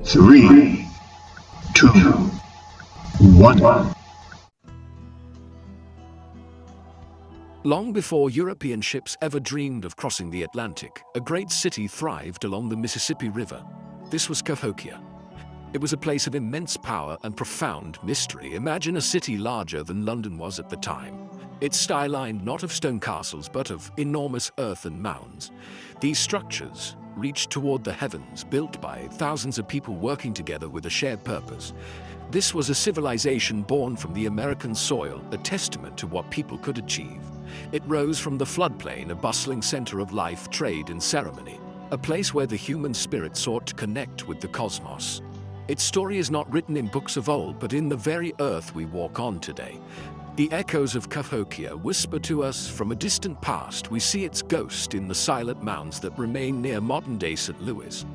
3, 2, 1. Long before European ships ever dreamed of crossing the Atlantic, a great city thrived along the Mississippi River. This was Cahokia. It was a place of immense power and profound mystery. Imagine a city larger than London was at the time. It's skylined not of stone castles but of enormous earthen mounds. These structures reached toward the heavens, built by thousands of people working together with a shared purpose. This was a civilization born from the American soil, a testament to what people could achieve. It rose from the floodplain, a bustling center of life, trade, and ceremony, a place where the human spirit sought to connect with the cosmos. Its story is not written in books of old, but in the very earth we walk on today. The echoes of Cahokia whisper to us from a distant past. We see its ghost in the silent mounds that remain near modern-day St. Louis.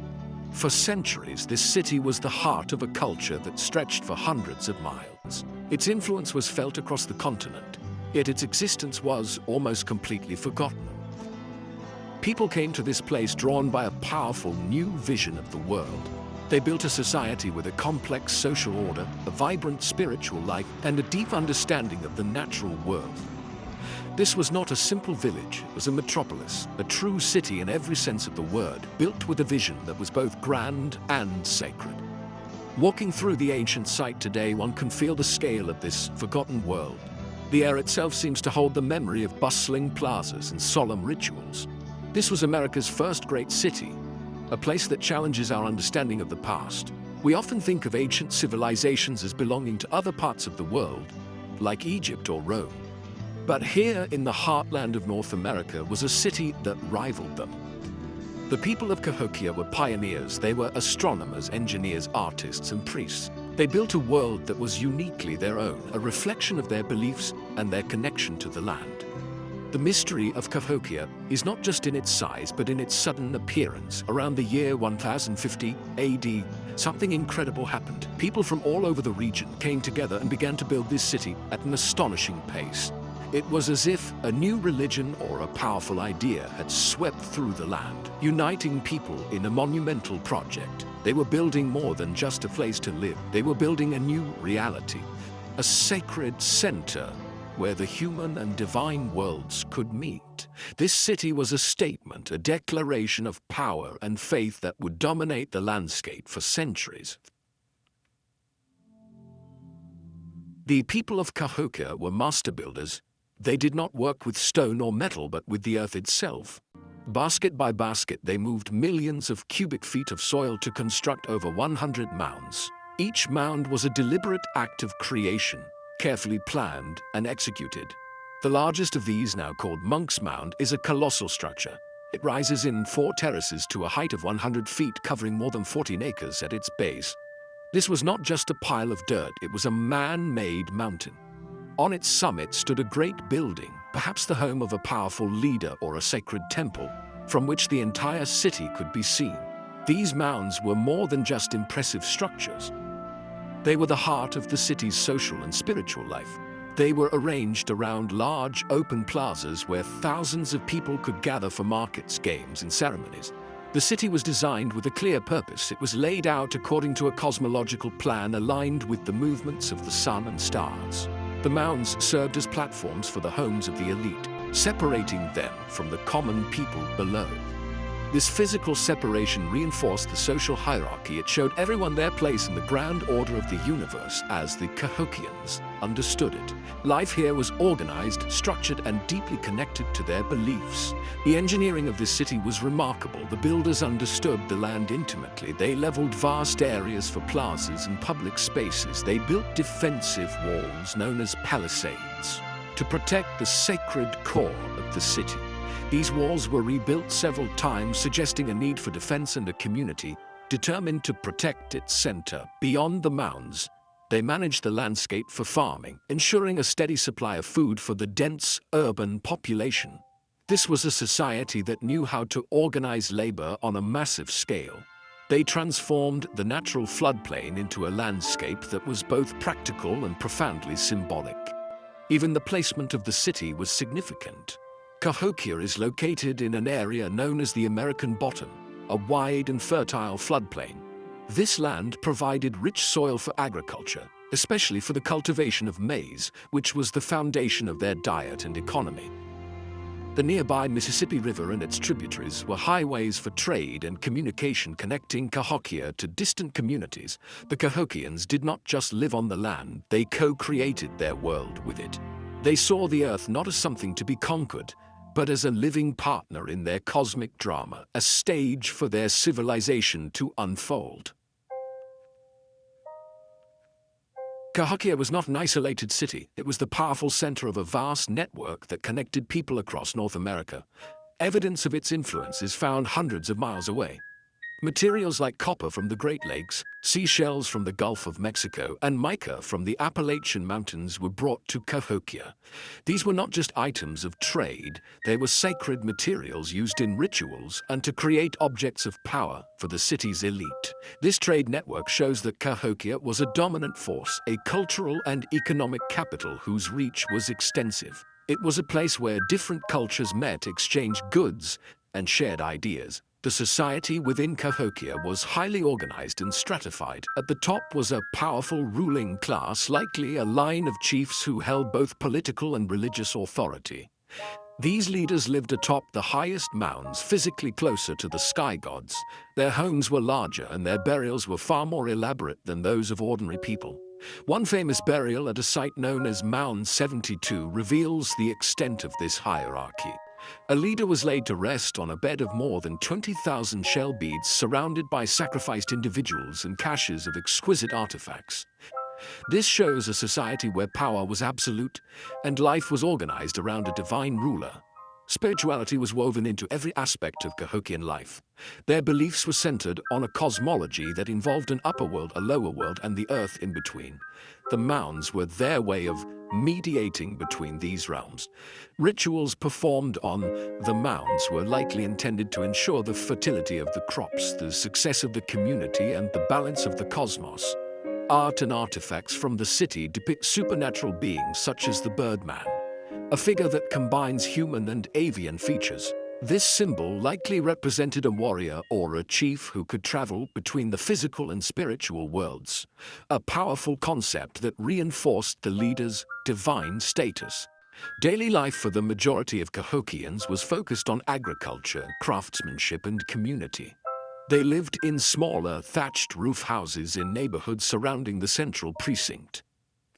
For centuries, this city was the heart of a culture that stretched for hundreds of miles. Its influence was felt across the continent, yet its existence was almost completely forgotten. People came to this place drawn by a powerful new vision of the world. They built a society with a complex social order, a vibrant spiritual life, and a deep understanding of the natural world. This was not a simple village, it was a metropolis, a true city in every sense of the word, built with a vision that was both grand and sacred. Walking through the ancient site today, one can feel the scale of this forgotten world. The air itself seems to hold the memory of bustling plazas and solemn rituals. This was America's first great city, a place that challenges our understanding of the past. We often think of ancient civilizations as belonging to other parts of the world, like Egypt or Rome. But here in the heartland of North America was a city that rivaled them. The people of Cahokia were pioneers. They were astronomers, engineers, artists, and priests. They built a world that was uniquely their own, a reflection of their beliefs and their connection to the land. The mystery of Cahokia is not just in its size, but in its sudden appearance. Around the year 1050 AD, something incredible happened. People from all over the region came together and began to build this city at an astonishing pace. It was as if a new religion or a powerful idea had swept through the land, uniting people in a monumental project. They were building more than just a place to live. They were building a new reality, a sacred center where the human and divine worlds could meet. This city was a statement, a declaration of power and faith that would dominate the landscape for centuries. The people of Cahokia were master builders. They did not work with stone or metal, but with the earth itself. Basket by basket, they moved millions of cubic feet of soil to construct over 100 mounds. Each mound was a deliberate act of creation, carefully planned and executed. The largest of these, now called Monk's Mound, is a colossal structure. It rises in 4 terraces to a height of 100 feet, covering more than 14 acres at its base. This was not just a pile of dirt, it was a man-made mountain. On its summit stood a great building, perhaps the home of a powerful leader or a sacred temple, from which the entire city could be seen. These mounds were more than just impressive structures. They were the heart of the city's social and spiritual life. They were arranged around large, open plazas where thousands of people could gather for markets, games, and ceremonies. The city was designed with a clear purpose. It was laid out according to a cosmological plan aligned with the movements of the sun and stars. The mounds served as platforms for the homes of the elite, separating them from the common people below. This physical separation reinforced the social hierarchy. It showed everyone their place in the grand order of the universe as the Cahokians understood it. Life here was organized, structured, and deeply connected to their beliefs. The engineering of this city was remarkable. The builders understood the land intimately. They leveled vast areas for plazas and public spaces. They built defensive walls known as palisades to protect the sacred core of the city. These walls were rebuilt several times, suggesting a need for defense and a community determined to protect its center. Beyond the mounds, they managed the landscape for farming, ensuring a steady supply of food for the dense urban population. This was a society that knew how to organize labor on a massive scale. They transformed the natural floodplain into a landscape that was both practical and profoundly symbolic. Even the placement of the city was significant. Cahokia is located in an area known as the American Bottom, a wide and fertile floodplain. This land provided rich soil for agriculture, especially for the cultivation of maize, which was the foundation of their diet and economy. The nearby Mississippi River and its tributaries were highways for trade and communication connecting Cahokia to distant communities. The Cahokians did not just live on the land, they co-created their world with it. They saw the earth not as something to be conquered, but as a living partner in their cosmic drama, a stage for their civilization to unfold. Cahokia was not an isolated city. It was the powerful center of a vast network that connected people across North America. Evidence of its influence is found hundreds of miles away. Materials like copper from the Great Lakes, seashells from the Gulf of Mexico, and mica from the Appalachian Mountains were brought to Cahokia. These were not just items of trade, they were sacred materials used in rituals and to create objects of power for the city's elite. This trade network shows that Cahokia was a dominant force, a cultural and economic capital whose reach was extensive. It was a place where different cultures met, exchanged goods, and shared ideas. The society within Cahokia was highly organized and stratified. At the top was a powerful ruling class, likely a line of chiefs who held both political and religious authority. These leaders lived atop the highest mounds, physically closer to the sky gods. Their homes were larger and their burials were far more elaborate than those of ordinary people. One famous burial at a site known as Mound 72 reveals the extent of this hierarchy. A leader was laid to rest on a bed of more than 20,000 shell beads surrounded by sacrificed individuals and caches of exquisite artifacts. This shows a society where power was absolute and life was organized around a divine ruler. Spirituality was woven into every aspect of Cahokian life. Their beliefs were centered on a cosmology that involved an upper world, a lower world, and the earth in between. The mounds were their way of mediating between these realms. Rituals performed on the mounds were likely intended to ensure the fertility of the crops, the success of the community, and the balance of the cosmos. Art and artifacts from the city depict supernatural beings such as the Birdman, a figure that combines human and avian features. This symbol likely represented a warrior or a chief who could travel between the physical and spiritual worlds, a powerful concept that reinforced the leader's divine status. Daily life for the majority of Cahokians was focused on agriculture, craftsmanship, and community. They lived in smaller, thatched roof houses in neighborhoods surrounding the central precinct.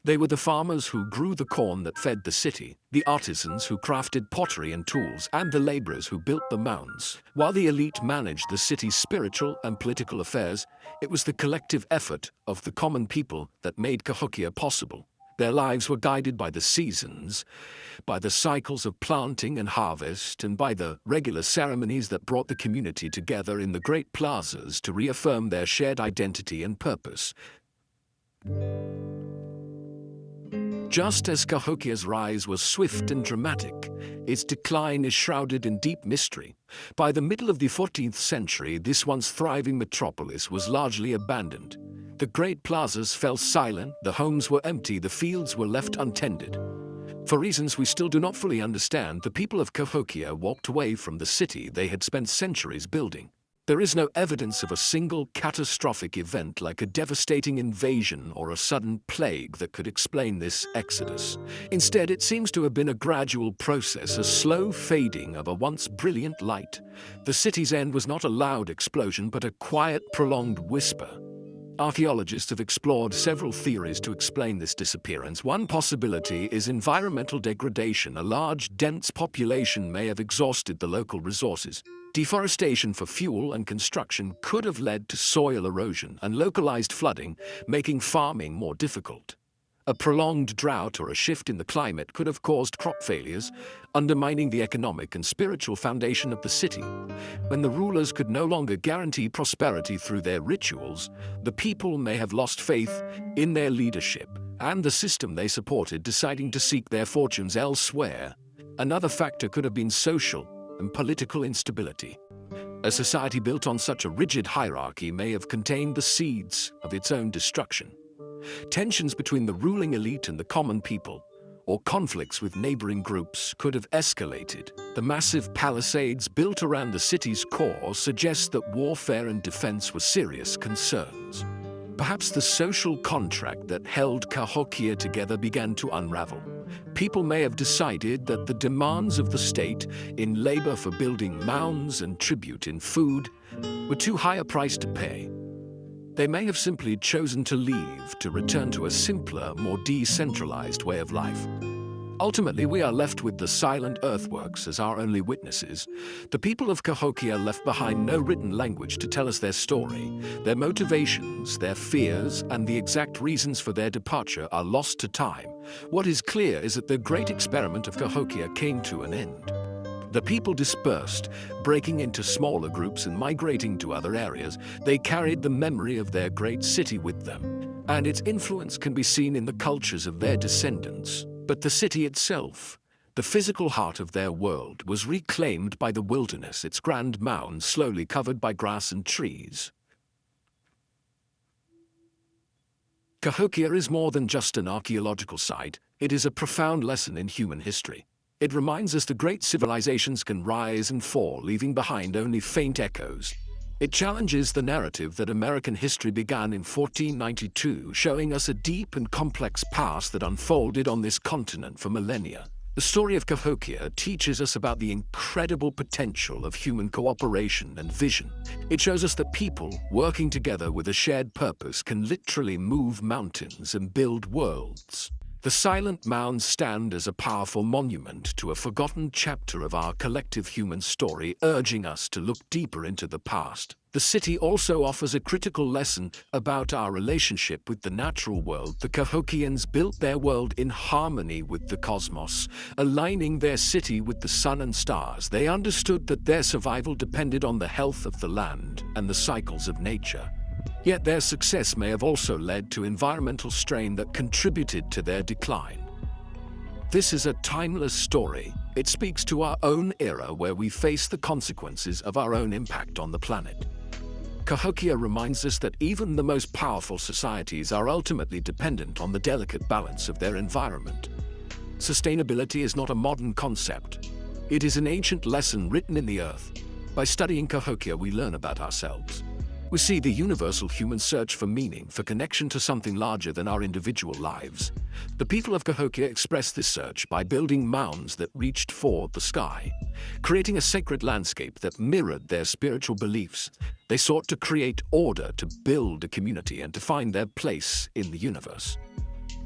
They were the farmers who grew the corn that fed the city, the artisans who crafted pottery and tools, and the laborers who built the mounds. While the elite managed the city's spiritual and political affairs, it was the collective effort of the common people that made Cahokia possible. Their lives were guided by the seasons, by the cycles of planting and harvest, and by the regular ceremonies that brought the community together in the great plazas to reaffirm their shared identity and purpose. Just as Cahokia's rise was swift and dramatic, its decline is shrouded in deep mystery. By the middle of the 14th century, this once thriving metropolis was largely abandoned. The great plazas fell silent, the homes were empty, the fields were left untended. For reasons we still do not fully understand, the people of Cahokia walked away from the city they had spent centuries building. There is no evidence of a single catastrophic event like a devastating invasion or a sudden plague that could explain this exodus. Instead, it seems to have been a gradual process, a slow fading of a once brilliant light. The city's end was not a loud explosion, but a quiet, prolonged whisper. Archaeologists have explored several theories to explain this disappearance. One possibility is environmental degradation. A large, dense population may have exhausted the local resources. Deforestation for fuel and construction could have led to soil erosion and localized flooding, making farming more difficult. A prolonged drought or a shift in the climate could have caused crop failures, undermining the economic and spiritual foundation of the city. When the rulers could no longer guarantee prosperity through their rituals, the people may have lost faith in their leadership and the system they supported, deciding to seek their fortunes elsewhere. Another factor could have been social and political instability. A society built on such a rigid hierarchy may have contained the seeds of its own destruction. Tensions between the ruling elite and the common people, or conflicts with neighboring groups could have escalated. The massive palisades built around the city's core suggest that warfare and defense were serious concerns. Perhaps the social contract that held Cahokia together began to unravel. People may have decided that the demands of the state in labor for building mounds and tribute in food were too high a price to pay. They may have simply chosen to leave to return to a simpler, more decentralized way of life. Ultimately, we are left with the silent earthworks as our only witnesses. The people of Cahokia left behind no written language to tell us their story. Their motivations, their fears, and the exact reasons for their departure are lost to time. What is clear is that the great experiment of Cahokia came to an end. The people dispersed, breaking into smaller groups and migrating to other areas. They carried the memory of their great city with them, and its influence can be seen in the cultures of their descendants. But the city itself, the physical heart of their world, was reclaimed by the wilderness, its grand mounds slowly covered by grass and trees. Cahokia is more than just an archaeological site. It is a profound lesson in human history. It reminds us that great civilizations can rise and fall, leaving behind only faint echoes. It challenges the narrative that American history began in 1492, showing us a deep and complex past that unfolded on this continent for millennia. The story of Cahokia teaches us about the incredible potential of human cooperation and vision. It shows us that people, working together with a shared purpose, can literally move mountains and build worlds. The silent mounds stand as a powerful monument to a forgotten chapter of our collective human story, urging us to look deeper into the past. The city also offers a critical lesson about our relationship with the natural world. The Cahokians built their world in harmony with the cosmos, aligning their city with the sun and stars. They understood that their survival depended on the health of the land and the cycles of nature. Yet their success may have also led to environmental strain that contributed to their decline. This is a timeless story. It speaks to our own era where we face the consequences of our own impact on the planet. Cahokia reminds us that even the most powerful societies are ultimately dependent on the delicate balance of their environment. Sustainability is not a modern concept. It is an ancient lesson written in the earth. By studying Cahokia, we learn about ourselves. We see the universal human search for meaning, for connection to something larger than our individual lives. The people of Cahokia expressed this search by building mounds that reached for the sky, creating a sacred landscape that mirrored their spiritual beliefs. They sought to create order, to build a community, and to find their place in the universe.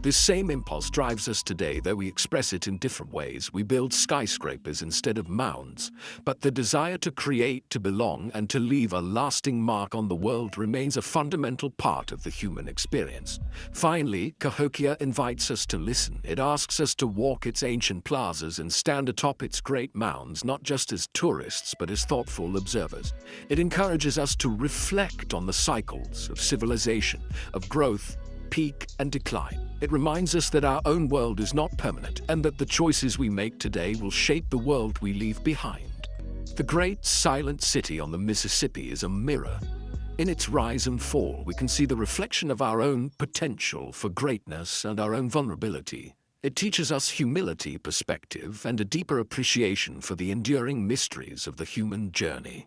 This same impulse drives us today, though we express it in different ways. We build skyscrapers instead of mounds, but the desire to create, to belong, and to leave a lasting mark on the world remains a fundamental part of the human experience. Finally, Cahokia invites us to listen. It asks us to walk its ancient plazas and stand atop its great mounds, not just as tourists, but as thoughtful observers. It encourages us to reflect on the cycles of civilization, of growth, peak, and decline. It reminds us that our own world is not permanent and that the choices we make today will shape the world we leave behind. The great silent city on the Mississippi is a mirror. In its rise and fall, we can see the reflection of our own potential for greatness and our own vulnerability. It teaches us humility, perspective, and a deeper appreciation for the enduring mysteries of the human journey.